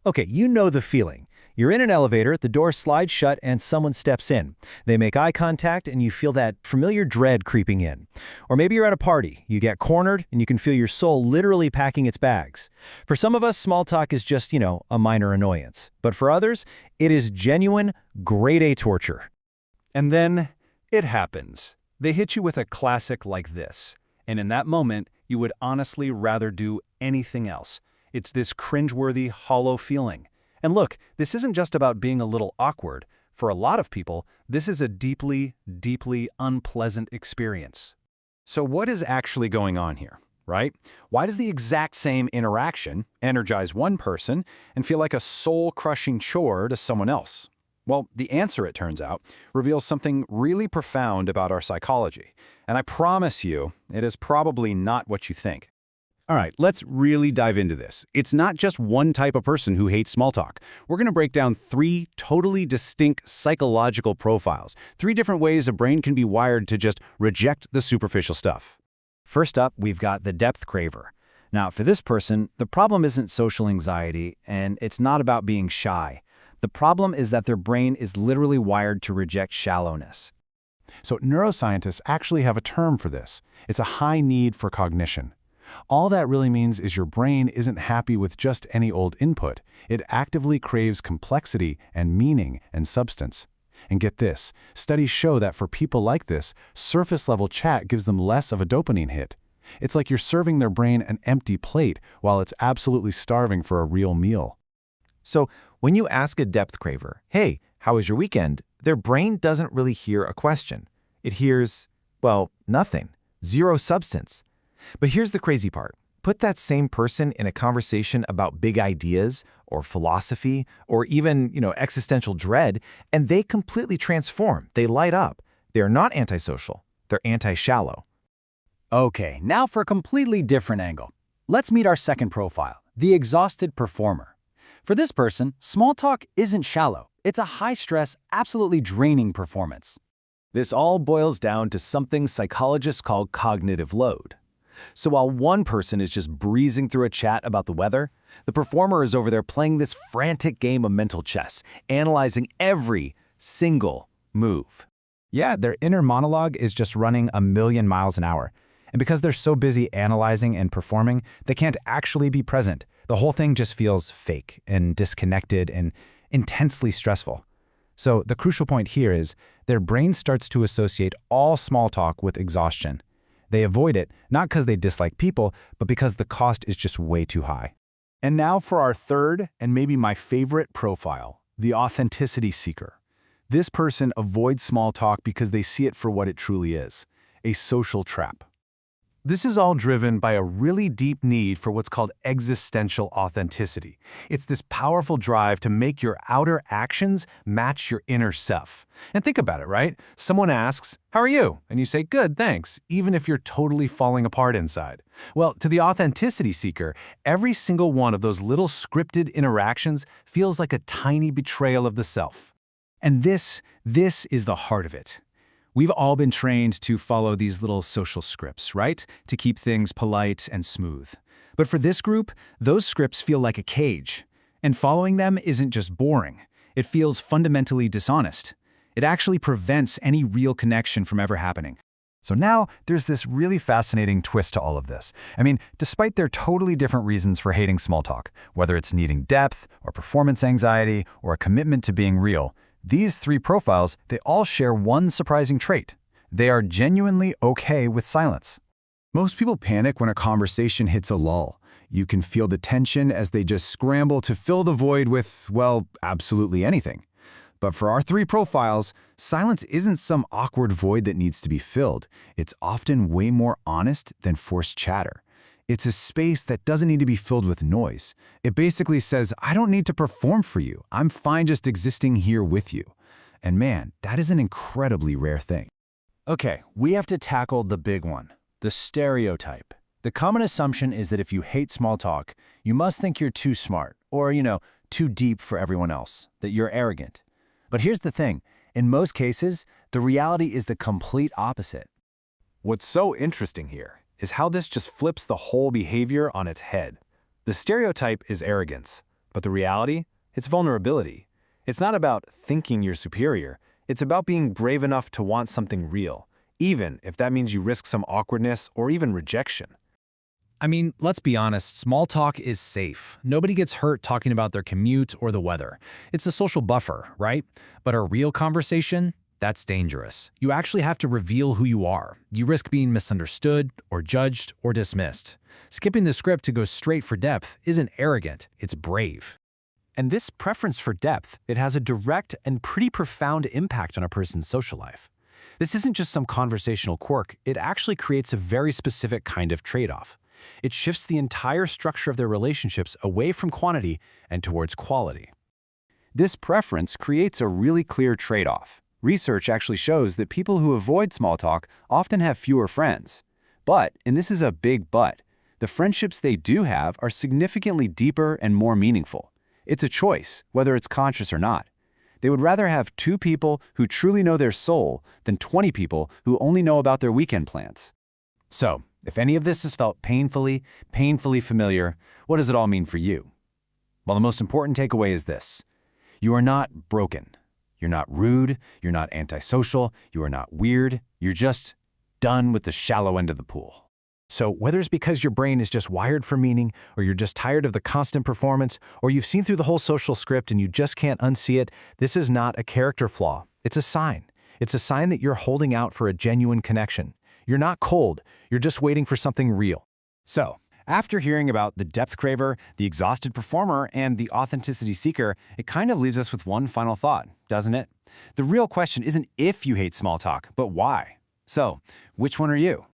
Okay, you know the feeling. You're in an elevator, the door slides shut, and someone steps in. They make eye contact, and you feel that familiar dread creeping in. Or maybe you're at a party. You get cornered, and you can feel your soul literally packing its bags. For some of us, small talk is just, a minor annoyance. But for others, it is genuine, grade A torture. And then it happens. They hit you with a classic like this. And in that moment, you would honestly rather do anything else. It's this cringeworthy, hollow feeling. And look, this isn't just about being a little awkward. For a lot of people, this is a deeply, deeply unpleasant experience. So what is actually going on here, right? Why does the exact same interaction energize one person and feel like a soul-crushing chore to someone else? Well, the answer, it turns out, reveals something really profound about our psychology. And I promise you, it is probably not what you think. All right, let's really dive into this. It's not just one type of person who hates small talk. We're going to break down 3 totally distinct psychological profiles, 3 different ways a brain can be wired to just reject the superficial stuff. First up, we've got the depth craver. Now, for this person, the problem isn't social anxiety, and it's not about being shy. The problem is that their brain is literally wired to reject shallowness. So neuroscientists actually have a term for this. It's a high need for cognition. All that really means is your brain isn't happy with just any old input. It actively craves complexity and meaning and substance. And get this, studies show that for people like this, surface-level chat gives them less of a dopamine hit. It's like you're serving their brain an empty plate while it's absolutely starving for a real meal. So when you ask a depth craver, hey, how was your weekend? Their brain doesn't really hear a question. It hears, well, nothing, zero substance. But here's the crazy part. Put that same person in a conversation about big ideas or philosophy or even, existential dread, and they completely transform. They light up. They're not antisocial. They're anti-shallow. Okay, now for a completely different angle. Let's meet our second profile, the exhausted performer. For this person, small talk isn't shallow. It's a high-stress, absolutely draining performance. This all boils down to something psychologists call cognitive load. So while one person is just breezing through a chat about the weather, the performer is over there playing this frantic game of mental chess, analyzing every single move. Yeah, their inner monologue is just running a million miles an hour. And because they're so busy analyzing and performing, they can't actually be present. The whole thing just feels fake and disconnected and intensely stressful. So the crucial point here is their brain starts to associate all small talk with exhaustion. They avoid it, not because they dislike people, but because the cost is just way too high. And now for our third and maybe my favorite profile, the authenticity seeker. This person avoids small talk because they see it for what it truly is, a social trap. This is all driven by a really deep need for what's called existential authenticity. It's this powerful drive to make your outer actions match your inner self. And think about it, right? Someone asks, "How are you?" And you say, "Good, thanks," even if you're totally falling apart inside. Well, to the authenticity seeker, every single one of those little scripted interactions feels like a tiny betrayal of the self. And this is the heart of it. We've all been trained to follow these little social scripts, right? To keep things polite and smooth. But for this group, those scripts feel like a cage. And following them isn't just boring. It feels fundamentally dishonest. It actually prevents any real connection from ever happening. So now there's this really fascinating twist to all of this. I mean, despite their totally different reasons for hating small talk, whether it's needing depth or performance anxiety or a commitment to being real, these 3 profiles, they all share one surprising trait. They are genuinely okay with silence. Most people panic when a conversation hits a lull. You can feel the tension as they just scramble to fill the void with, well, absolutely anything. But for our 3 profiles, silence isn't some awkward void that needs to be filled. It's often way more honest than forced chatter. It's a space that doesn't need to be filled with noise. It basically says, I don't need to perform for you. I'm fine just existing here with you. And man, that is an incredibly rare thing. Okay, we have to tackle the big one, the stereotype. The common assumption is that if you hate small talk, you must think you're too smart or, too deep for everyone else, that you're arrogant. But here's the thing. In most cases, the reality is the complete opposite. What's so interesting here is how this just flips the whole behavior on its head. The stereotype is arrogance, But the reality? It's vulnerability. It's not about thinking you're superior. It's about being brave enough to want something real, even if that means you risk some awkwardness or even rejection. I mean, let's be honest, small talk is safe. Nobody gets hurt talking about their commute or the weather. It's a social buffer, right? But a real conversation? That's dangerous. You actually have to reveal who you are. You risk being misunderstood or judged or dismissed. Skipping the script to go straight for depth isn't arrogant, it's brave. And this preference for depth, it has a direct and pretty profound impact on a person's social life. This isn't just some conversational quirk, it actually creates a very specific kind of trade-off. It shifts the entire structure of their relationships away from quantity and towards quality. This preference creates a really clear trade-off. Research actually shows that people who avoid small talk often have fewer friends. But, and this is a big but, the friendships they do have are significantly deeper and more meaningful. It's a choice, whether it's conscious or not. They would rather have 2 people who truly know their soul than 20 people who only know about their weekend plans. So, if any of this has felt painfully familiar, what does it all mean for you? Well, the most important takeaway is this. You are not broken. You're not rude. You're not antisocial. You are not weird. You're just done with the shallow end of the pool. So whether it's because your brain is just wired for meaning, or you're just tired of the constant performance, or you've seen through the whole social script and you just can't unsee it, this is not a character flaw. It's a sign. It's a sign that you're holding out for a genuine connection. You're not cold. You're just waiting for something real. So, after hearing about the depth craver, the exhausted performer, and the authenticity seeker, it kind of leaves us with one final thought, doesn't it? The real question isn't if you hate small talk, but why. So, which one are you?